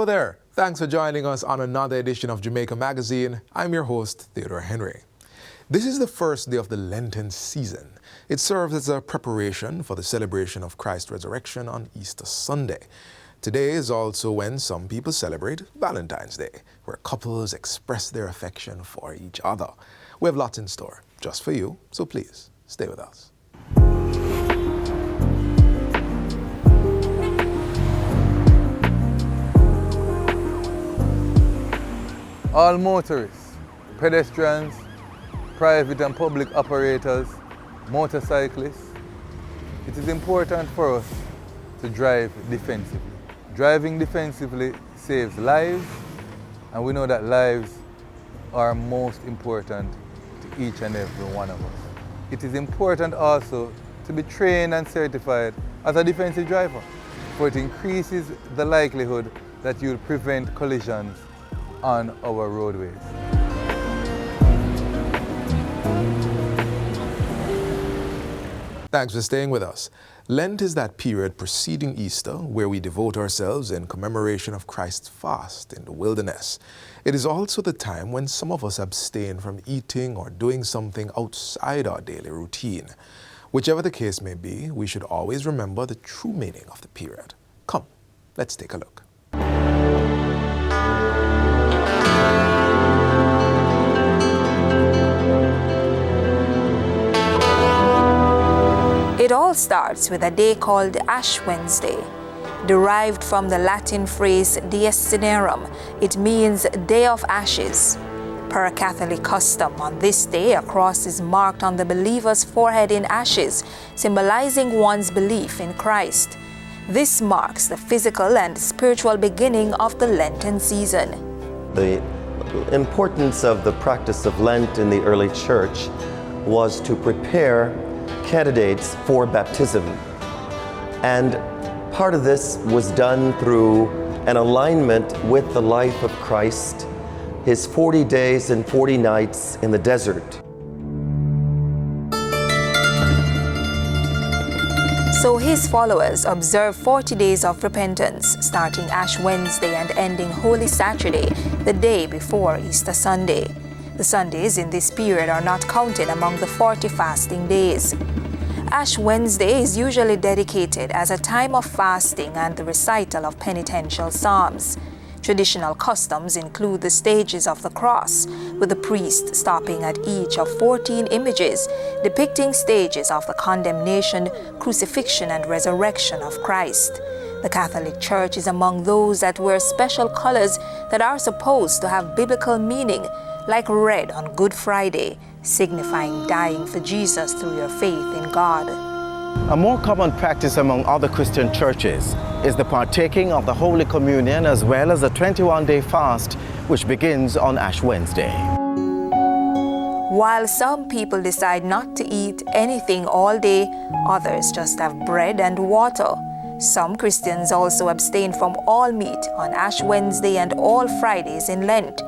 Hello there. Thanks for joining us on another edition of Jamaica Magazine. I'm your host, Theodore Henry. This is the first day of the Lenten season. It serves as a preparation for the celebration of Christ's resurrection on Easter Sunday. Today is also when some people celebrate Valentine's Day, where couples express their affection for each other. We have lots in store just for you, so please stay with us. All motorists, pedestrians, private and public operators, motorcyclists, it is important for us to drive defensively. Driving defensively saves lives, and we know that lives are most important to each and every one of us. It is important also to be trained and certified as a defensive driver, for it increases the likelihood that you'll prevent collisions on our roadways. Thanks for staying with us. Lent is that period preceding Easter where we devote ourselves in commemoration of Christ's fast in the wilderness. It is also the time when some of us abstain from eating or doing something outside our daily routine. Whichever the case may be, we should always remember the true meaning of the period. Come, let's take a look. It all starts with a day called Ash Wednesday. Derived from the Latin phrase Dies Cinerum, it means Day of Ashes. Per Catholic custom, on this day a cross is marked on the believer's forehead in ashes, symbolizing one's belief in Christ. This marks the physical and spiritual beginning of the Lenten season. The importance of the practice of Lent in the early church was to prepare candidates for baptism. And part of this was done through an alignment with the life of Christ, his 40 days and 40 nights in the desert. So his followers observe 40 days of repentance, starting Ash Wednesday and ending Holy Saturday, the day before Easter Sunday. The Sundays in this period are not counted among the 40 fasting days. Ash Wednesday is usually dedicated as a time of fasting and the recital of penitential psalms. Traditional customs include the stages of the cross, with the priest stopping at each of 14 images depicting stages of the condemnation, crucifixion, and resurrection of Christ. The Catholic Church is among those that wear special colors that are supposed to have biblical meaning, like red on Good Friday, signifying dying for Jesus through your faith in God. A more common practice among other Christian churches is the partaking of the Holy Communion as well as the 21-day fast, which begins on Ash Wednesday. While some people decide not to eat anything all day, others just have bread and water. Some Christians also abstain from all meat on Ash Wednesday and all Fridays in Lent.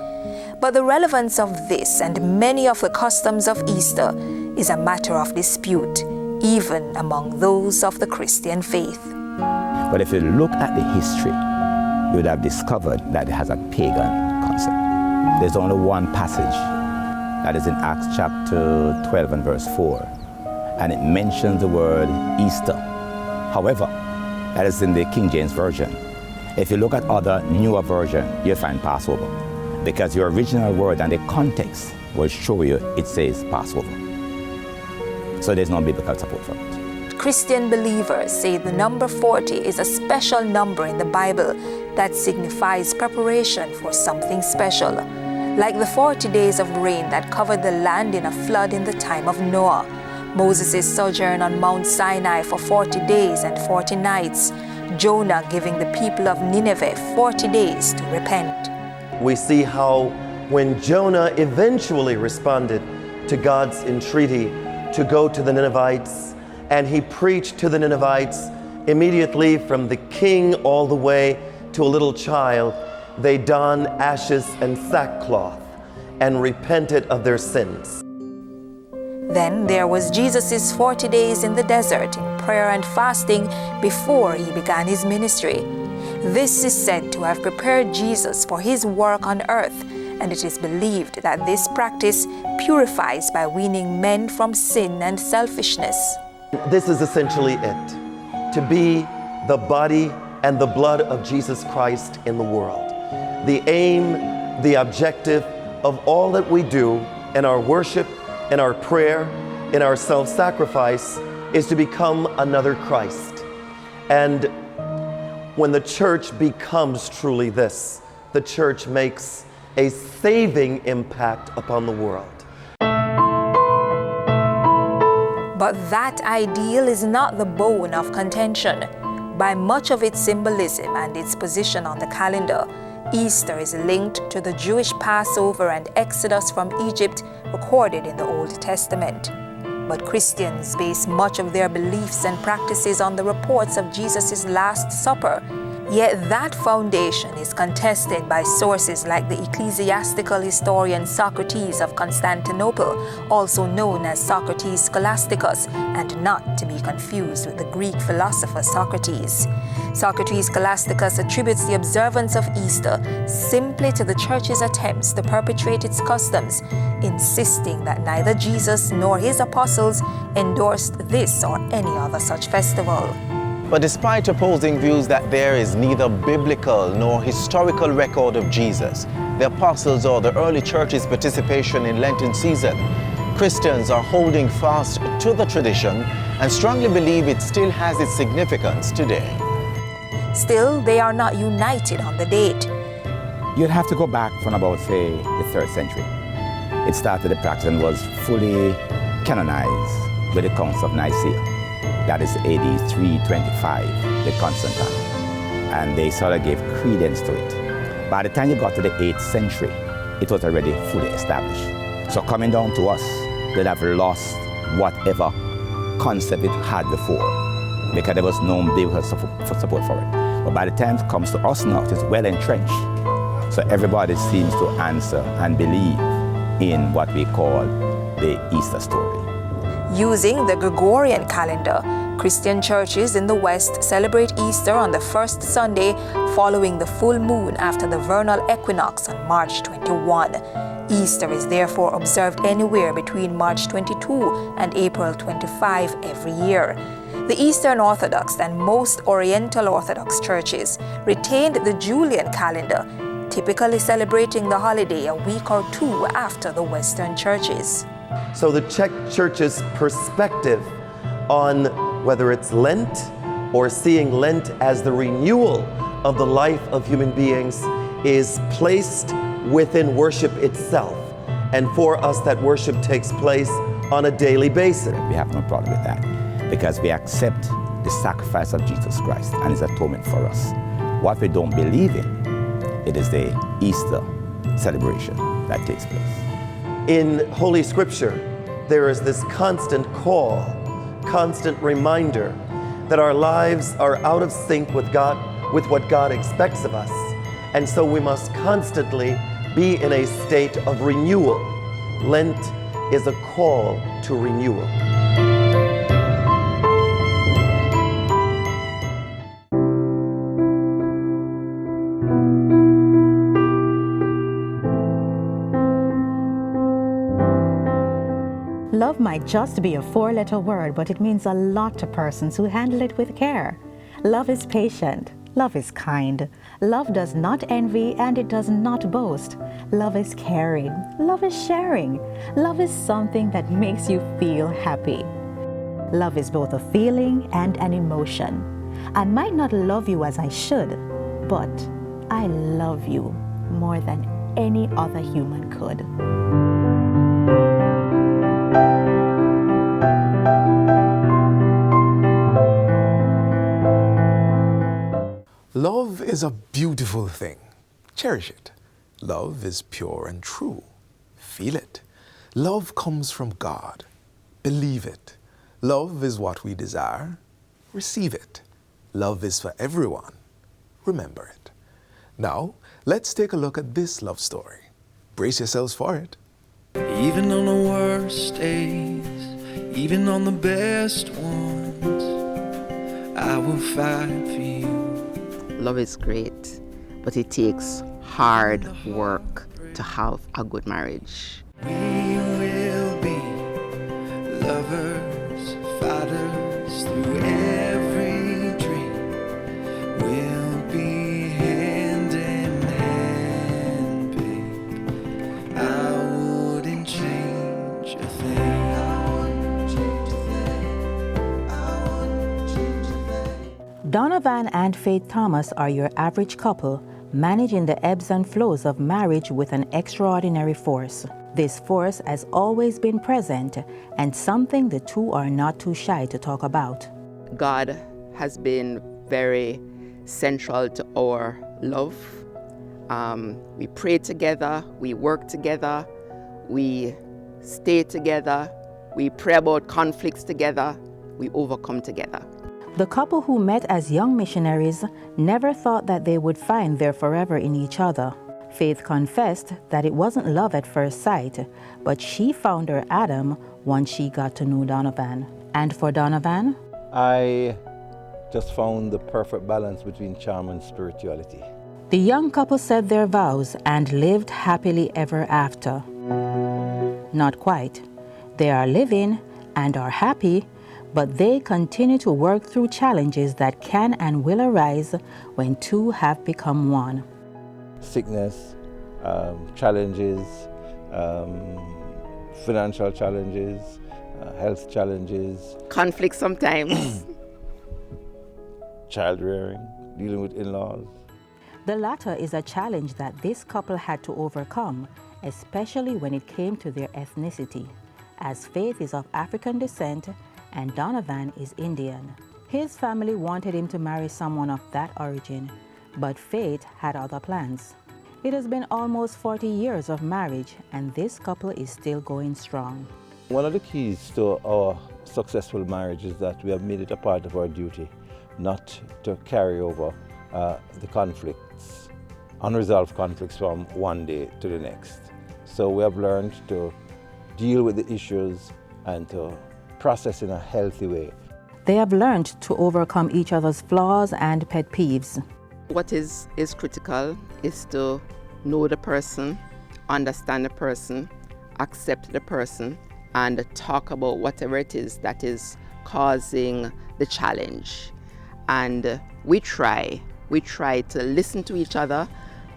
But the relevance of this and many of the customs of Easter is a matter of dispute, even among those of the Christian faith. But if you look at the history, you would have discovered that it has a pagan concept. There's only one passage, that is in Acts chapter 12 and verse 4, and it mentions the word Easter. However, that is in the King James Version. If you look at other newer versions, you'll find Passover, because your original word and the context will show you it says Passover. So there's no biblical support for it. Christian believers say the number 40 is a special number in the Bible that signifies preparation for something special, like the 40 days of rain that covered the land in a flood in the time of Noah, Moses' sojourn on Mount Sinai for 40 days and 40 nights, Jonah giving the people of Nineveh 40 days to repent. We see how when Jonah eventually responded to God's entreaty to go to the Ninevites, and he preached to the Ninevites, immediately from the king all the way to a little child, they donned ashes and sackcloth and repented of their sins. Then there was Jesus' 40 days in the desert in prayer and fasting before he began his ministry. This is said to have prepared Jesus for his work on earth, and it is believed that this practice purifies by weaning men from sin and selfishness. This is essentially it, to be the body and the blood of Jesus Christ in the world. The aim, the objective of all that we do in our worship, in our prayer, in our self-sacrifice is to become another Christ. And when the church becomes truly this, the church makes a saving impact upon the world. But that ideal is not the bone of contention. By much of its symbolism and its position on the calendar, Easter is linked to the Jewish Passover and Exodus from Egypt recorded in the Old Testament. But Christians base much of their beliefs and practices on the reports of Jesus' Last Supper. Yet that foundation is contested by sources like the ecclesiastical historian Socrates of Constantinople, also known as Socrates Scholasticus, and not to be confused with the Greek philosopher Socrates. Socrates Scholasticus attributes the observance of Easter simply to the church's attempts to perpetuate its customs, insisting that neither Jesus nor his apostles endorsed this or any other such festival. But despite opposing views that there is neither biblical nor historical record of Jesus, the apostles or the early church's participation in Lenten season, Christians are holding fast to the tradition and strongly believe it still has its significance today. Still, they are not united on the date. You'd have to go back from about, say, the 3rd century. It started the practice and was fully canonized with the Council of Nicaea. That is AD 325 with Constantine. And they sort of gave credence to it. By the time you got to the 8th century, it was already fully established. So coming down to us, they'd have lost whatever concept it had before, because there was no biblical support for it. But by the time it comes to us now, it is well entrenched. So everybody seems to answer and believe in what we call the Easter story. Using the Gregorian calendar, Christian churches in the West celebrate Easter on the first Sunday following the full moon after the vernal equinox on March 21. Easter is therefore observed anywhere between March 22 and April 25 every year. The Eastern Orthodox and most Oriental Orthodox churches retained the Julian calendar, typically celebrating the holiday a week or two after the Western churches. So the Czech Church's perspective on whether it's Lent or seeing Lent as the renewal of the life of human beings is placed within worship itself. And for us, that worship takes place on a daily basis. We have no problem with that because we accept the sacrifice of Jesus Christ and his atonement for us. What we don't believe in, it is the Easter celebration that takes place. In Holy Scripture, there is this constant call, constant reminder that our lives are out of sync with God, with what God expects of us. And so we must constantly be in a state of renewal. Lent is a call to renewal. Love might just be a 4-letter word, but it means a lot to persons who handle it with care. Love is patient. Love is kind. Love does not envy and it does not boast. Love is caring. Love is sharing. Love is something that makes you feel happy. Love is both a feeling and an emotion. I might not love you as I should, but I love you more than any other human could. Love is a beautiful thing. Cherish it. Love is pure and true. Feel it. Love comes from God. Believe it. Love is what we desire. Receive it. Love is for everyone. Remember it. Now, let's take a look at this love story. Brace yourselves for it. Even on the worst days, even on the best ones, I will fight for you. Love is great, but it takes hard work to have a good marriage. We will be lovers, fighters through every dream. We'll be hand in hand, babe. I wouldn't change a thing. Donovan and Faith Thomas are your average couple, managing the ebbs and flows of marriage with an extraordinary force. This force has always been present and something the two are not too shy to talk about. God has been very central to our love. We pray together, we work together, we stay together, we pray about conflicts together, we overcome together. The couple who met as young missionaries never thought that they would find their forever in each other. Faith confessed that it wasn't love at first sight, but she found her Adam once she got to know Donovan. And for Donovan? I just found the perfect balance between charm and spirituality. The young couple said their vows and lived happily ever after. Not quite. They are living and are happy, but they continue to work through challenges that can and will arise when two have become one. Sickness, challenges, financial challenges, health challenges. Conflict sometimes. Child rearing, dealing with in-laws. The latter is a challenge that this couple had to overcome, especially when it came to their ethnicity, as Faith is of African descent and Donovan is Indian. His family wanted him to marry someone of that origin, but Faith had other plans. It has been almost 40 years of marriage, and this couple is still going strong. One of the keys to our successful marriage is that we have made it a part of our duty not to carry over the conflicts, unresolved conflicts from one day to the next. So we have learned to deal with the issues and to process in a healthy way. They have learned to overcome each other's flaws and pet peeves. What is critical is to know the person, understand the person, accept the person, and talk about whatever it is that is causing the challenge. And we try to listen to each other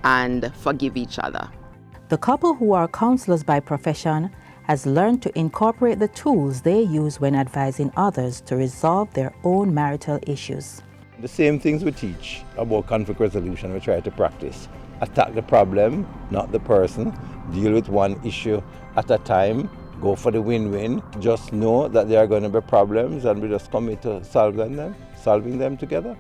and forgive each other. The couple, who are counselors by profession, has learned to incorporate the tools they use when advising others to resolve their own marital issues. The same things we teach about conflict resolution, we try to practice. Attack the problem, not the person. Deal with one issue at a time. Go for the win-win. Just know that there are going to be problems and we just commit to solving them together.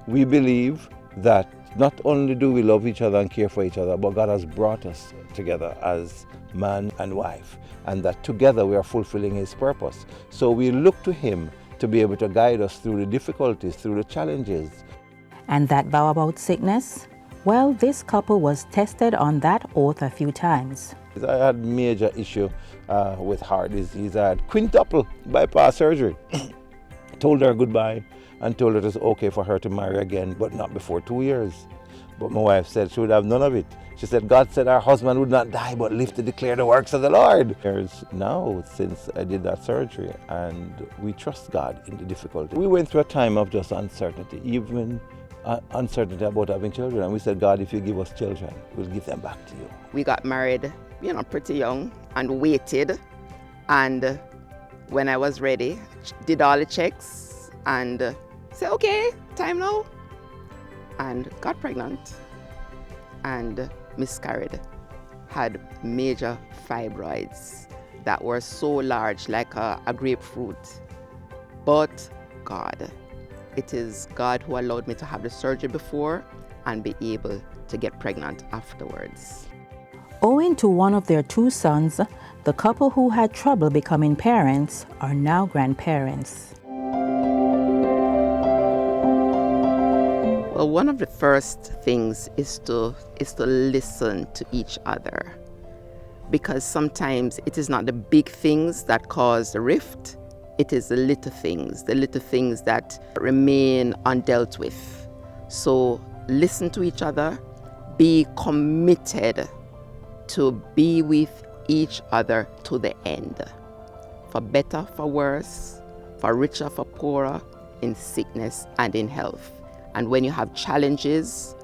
We believe that not only do we love each other and care for each other, but God has brought us together as man and wife, and that together we are fulfilling His purpose. So we look to Him to be able to guide us through the difficulties, through the challenges. And that vow about sickness? Well, this couple was tested on that oath a few times. I had major issue with heart disease. I had quintuple bypass surgery. Told her goodbye and told her it was okay for her to marry again, but not before 2 years. But my wife said she would have none of it. She said, God said our husband would not die, but live to declare the works of the Lord. Years now since I did that surgery, and we trust God in the difficulty. We went through a time of just uncertainty, even uncertainty about having children. And we said, God, if you give us children, we'll give them back to you. We got married, pretty young, and waited. And when I was ready, did all the checks and said, okay, time now. And got pregnant and miscarried. Had major fibroids that were so large, like a grapefruit. But God, it is God who allowed me to have the surgery before and be able to get pregnant afterwards. Owing to one of their 2 sons, the couple who had trouble becoming parents are now grandparents. Well, one of the first things is to listen to each other, because sometimes it is not the big things that cause the rift, it is the little things that remain undealt with. So listen to each other, be committed to be with each other to the end. For better, for worse, for richer, for poorer, in sickness and in health. And when you have challenges,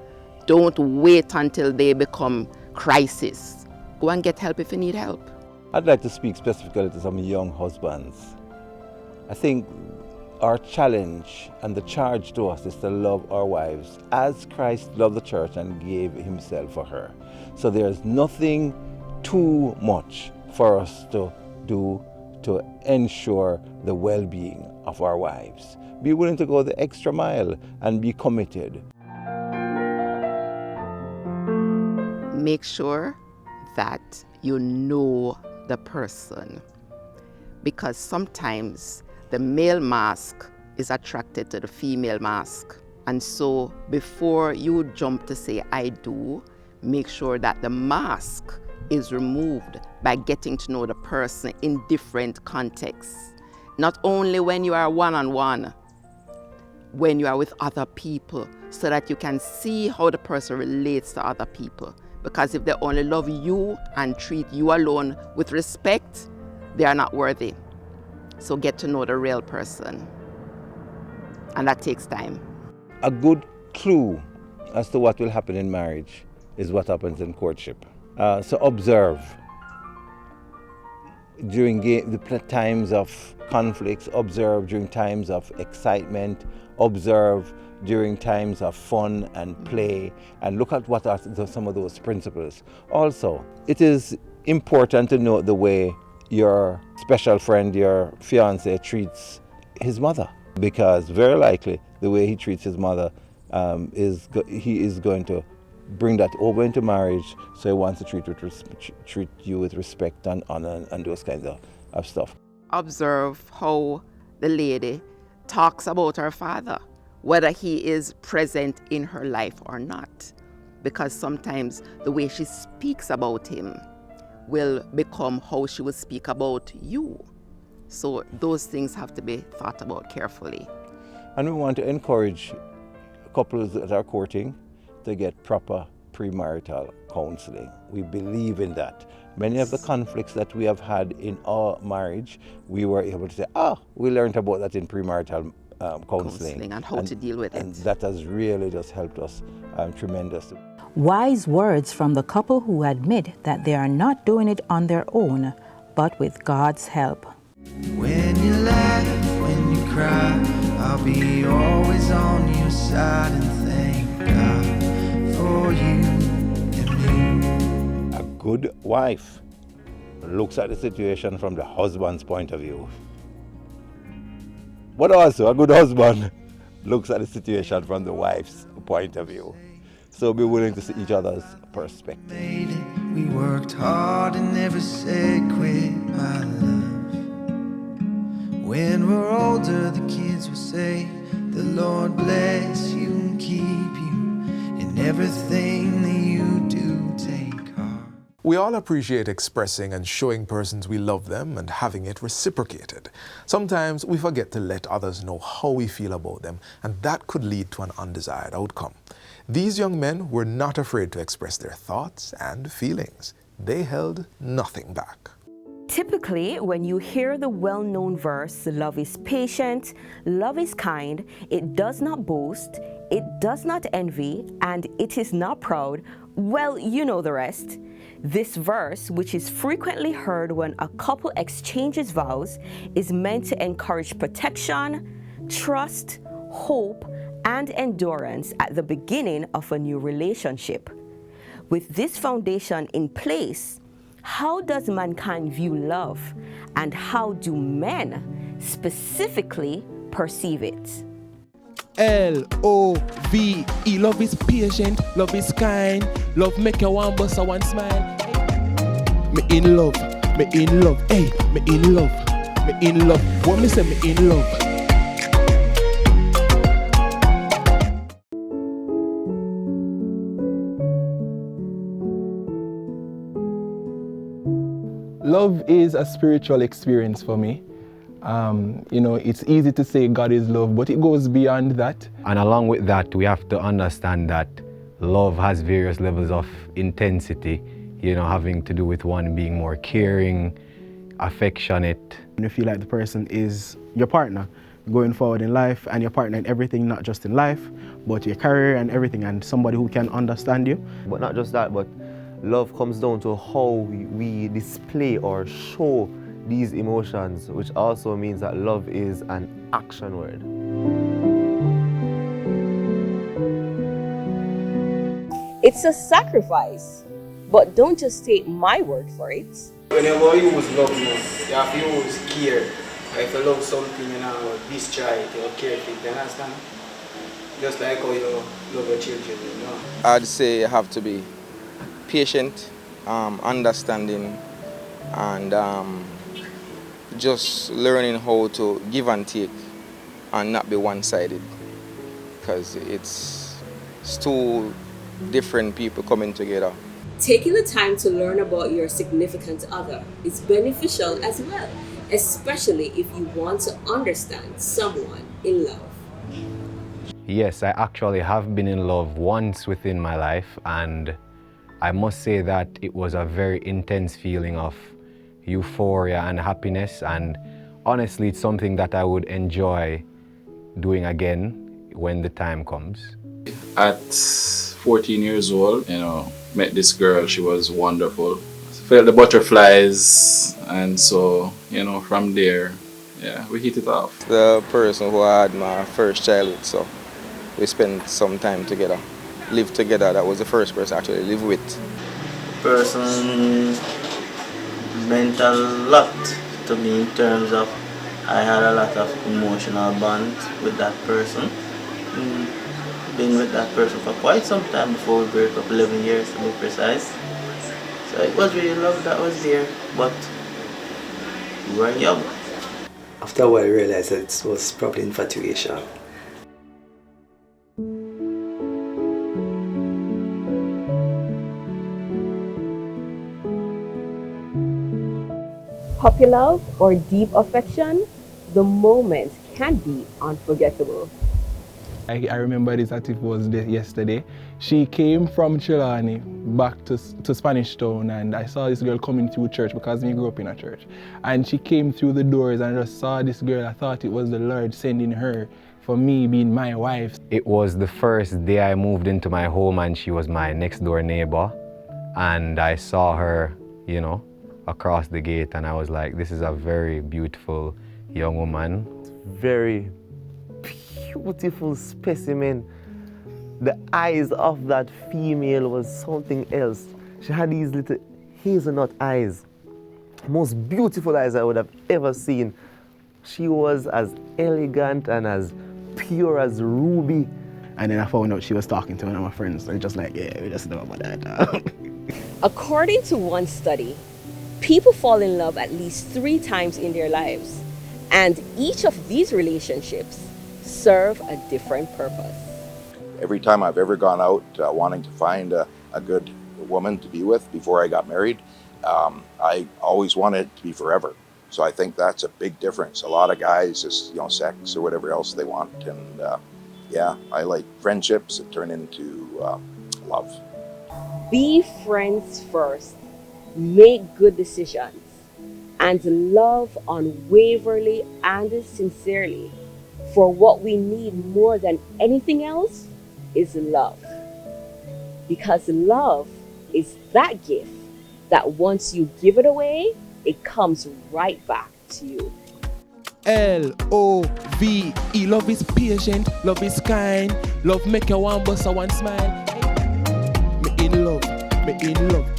don't wait until they become crisis. Go and get help if you need help. I'd like to speak specifically to some young husbands. I think our challenge and the charge to us is to love our wives as Christ loved the church and gave himself for her. So there's nothing too much for us to do to ensure the well-being of our wives. Be willing to go the extra mile and be committed. Make sure that you know the person, because sometimes the male mask is attracted to the female mask. And so before you jump to say I do, make sure that the mask is removed by getting to know the person in different contexts. Not only when you are one-on-one, when you are with other people, so that you can see how the person relates to other people. Because if they only love you and treat you alone with respect, they are not worthy. So get to know the real person. And that takes time. A good clue as to what will happen in marriage is what happens in courtship. So observe. During the times of conflicts, observe during times of excitement, observe during times of fun and play, and look at what are some of those principles. Also, it is important to note the way your special friend, your fiancé, treats his mother, because very likely the way he treats his mother, he is going to bring that over into marriage, so he wants to treat you with respect and honor and those kinds of stuff. Observe how the lady talks about her father, whether he is present in her life or not. Because sometimes the way she speaks about him will become how she will speak about you. So those things have to be thought about carefully. And we want to encourage couples that are courting to get proper premarital counseling. We believe in that. Many of the conflicts that we have had in our marriage, we were able to say, we learned about that in premarital counseling and how to deal with it. And that has really just helped us tremendously. Wise words from the couple who admit that they are not doing it on their own, but with God's help. When you laugh, when you cry, I'll be always on your side, and thank God for you and me. A good wife looks at the situation from the husband's point of view. But also a good husband looks at the situation from the wife's point of view. So be willing to see each other's perspective. Made it. We worked hard and never said quit, my love. When we're older, the kids will say, the Lord bless you and keep you in everything that you do. Take heart. We all appreciate expressing and showing persons we love them and having it reciprocated. Sometimes we forget to let others know how we feel about them, and that could lead to an undesired outcome. These young men were not afraid to express their thoughts and feelings. They held nothing back. Typically, when you hear the well-known verse, love is patient, love is kind, it does not boast, it does not envy, and it is not proud, well, you know the rest. This verse, which is frequently heard when a couple exchanges vows, is meant to encourage protection, trust, hope, and endurance at the beginning of a new relationship. With this foundation in place, how does mankind view love, and how do men specifically perceive it? L-O-V-E, love is patient, love is kind, love make you one bust a one smile. Me in love, hey, me in love, what me say me in love? Love is a spiritual experience for me. You know, it's easy to say God is love, but it goes beyond that. And along with that, we have to understand that love has various levels of intensity, you know, having to do with one being more caring, affectionate. You feel like the person is your partner going forward in life, and your partner in everything, not just in life, but your career and everything, and somebody who can understand you. But not just that, but love comes down to how we display or show these emotions, which also means that love is an action word. It's a sacrifice, but don't just take my word for it. Whenever you use love, you have to use care. If you love something, you know, destroy it, you care for it, you understand? Just like how you love your children, you know. I'd say you have to be patient, understanding, and just learning how to give and take and not be one-sided, because it's two different people coming together. Taking the time to learn about your significant other is beneficial as well, especially if you want to understand someone in love. Yes, I actually have been in love once within my life, and I must say that it was a very intense feeling of euphoria and happiness, and honestly it's something that I would enjoy doing again when the time comes. At 14 years old, you know, met this girl. She was wonderful. Felt the butterflies, and so, you know, from there, yeah, we hit it off. The person who I had my first child with, so we spent some time together, lived together. That was the first person I actually lived with. Person meant a lot to me in terms of I had a lot of emotional bond with that person. Been with that person for quite some time before we broke up, 11 years to be precise. So it was really love that was there, but we were young. After a while I realized that it was probably infatuation. Puppy love or deep affection, the moment can be unforgettable. I remember this as if it was yesterday. She came from Chilani back to Spanish Town, and I saw this girl coming through church because I grew up in a church. And she came through the doors, and I just saw this girl. I thought it was the Lord sending her for me being my wife. It was the first day I moved into my home, and she was my next door neighbor. And I saw her, you know, across the gate, and I was like, this is a very beautiful young woman. Very beautiful specimen. The eyes of that female was something else. She had these little hazelnut eyes. Most beautiful eyes I would have ever seen. She was as elegant and as pure as ruby. And then I found out she was talking to one of my friends. And just like, yeah, we just know about that. According to one study, people fall in love at least 3 times in their lives. And each of these relationships serve a different purpose. Every time I've ever gone out wanting to find a good woman to be with before I got married, I always wanted it to be forever. So I think that's a big difference. A lot of guys just, you know, sex or whatever else they want. And yeah, I like friendships that turn into love. Be friends first, make good decisions, and love unwaveringly and sincerely. For what we need more than anything else is love. Because love is that gift that once you give it away, it comes right back to you. L-O-V-E. Love is patient, love is kind, love make you one bust one smile. Me in love, hey, me in love.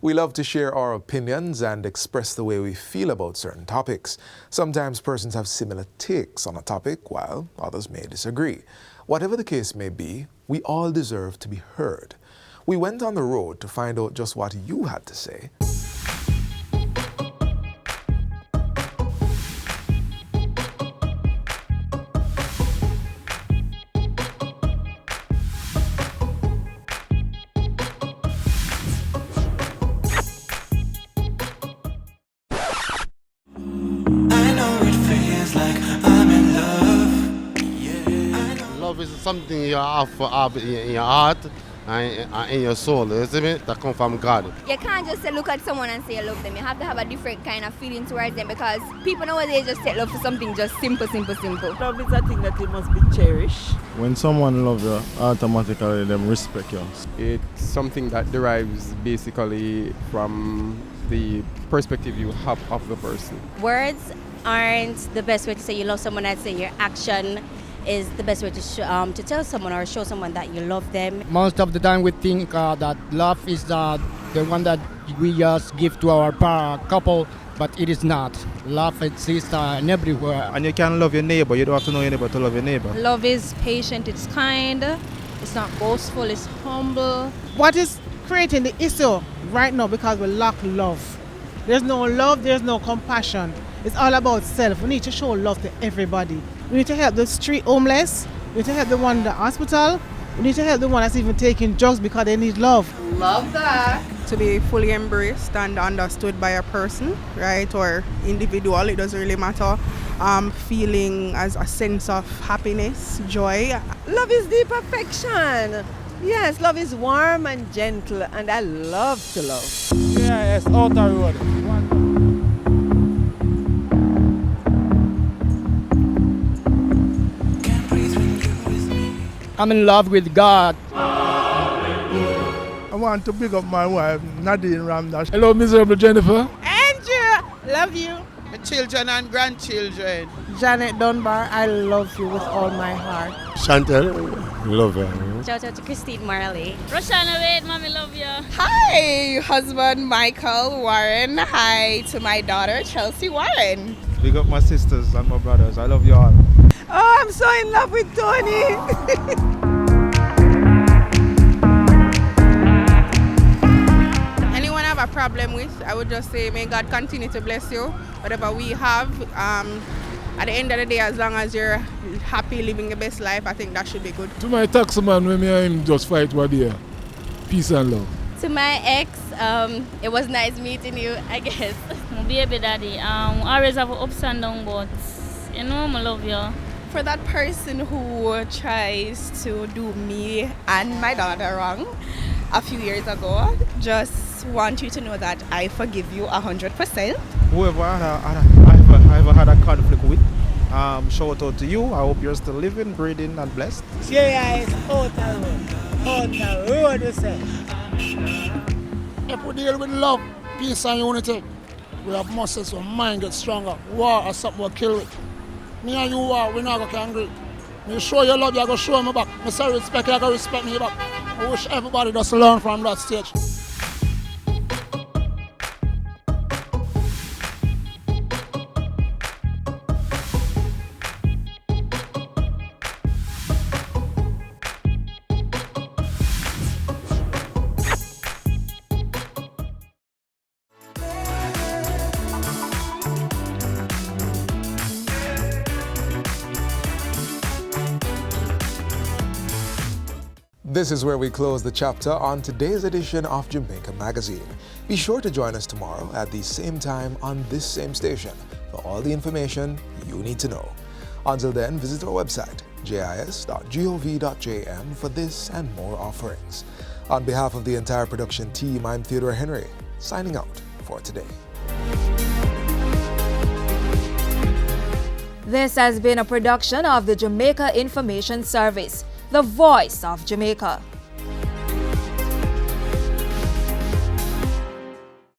We love to share our opinions and express the way we feel about certain topics. Sometimes persons have similar takes on a topic, while others may disagree. Whatever the case may be, we all deserve to be heard. We went on the road to find out just what you had to say. Love is something you have to have in your heart and in your soul, you see me? That come from God. You can't just say look at someone and say you love them. You have to have a different kind of feeling towards them because people nowadays just take love for something just simple. Love is a thing that it must be cherished. When someone loves you, automatically them respect you. It's something that derives basically from the perspective you have of the person. Words aren't the best way to say you love someone. I'd say your action is the best way to tell someone or show someone that you love them. Most of the time we think that love is the one that we just give to our couple, but it is not. Love exists everywhere. And you can love your neighbor, you don't have to know your neighbor to love your neighbor. Love is patient, it's kind, it's not boastful, it's humble. What is creating the issue right now because we lack love. There's no love, there's no compassion. It's all about self. We need to show love to everybody. We need to help the street homeless. We need to help the one in the hospital. We need to help the one that's even taking drugs because they need love. Love that. To be fully embraced and understood by a person, right, or individual, it doesn't really matter. Feeling as a sense of happiness, joy. Love is deep affection. Yes, love is warm and gentle, and I love to love. Yes, outer road. I'm in love with God. I want to pick up my wife, Nadine Ramdash. Hello, miserable Jennifer. Andrew, love you. My children and grandchildren. Janet Dunbar, I love you with all my heart. Chantel, love you. Shout out to Christine Marley. Roshana Wade, mommy love you. Hi, husband Michael Warren. Hi to my daughter Chelsea Warren. Big up my sisters and my brothers. I love you all. Oh, I'm so in love with Tony. Anyone I have a problem with, I would just say may God continue to bless you. Whatever we have, at the end of the day, as long as you're happy living the best life, I think that should be good. To my taxi man, when me and him just fight one day. Peace and love. To my ex, it was nice meeting you, I guess. My baby daddy, always have ups and downs, but you know, I love you. For that person who tries to do me and my daughter wrong a few years ago, just want you to know that I forgive you 100%. Whoever I ever had a conflict with, shout out to you. I hope you're still living, breathing, and blessed. Yeah, it's outer road, you say. If we deal with love, peace, and unity, we have muscles, so mind gets stronger. War or something will kill it. Me and you war, we not gonna agree. You show your love, you gotta show me back. Me say respect, you gotta respect me back. I wish everybody just learn from that stage. This is where we close the chapter on today's edition of Jamaica Magazine. Be sure to join us tomorrow at the same time on this same station for all the information you need to know. Until then, visit our website, jis.gov.jm, for this and more offerings. On behalf of the entire production team, I'm Theodore Henry, signing out for today. This has been a production of the Jamaica Information Service, the voice of Jamaica.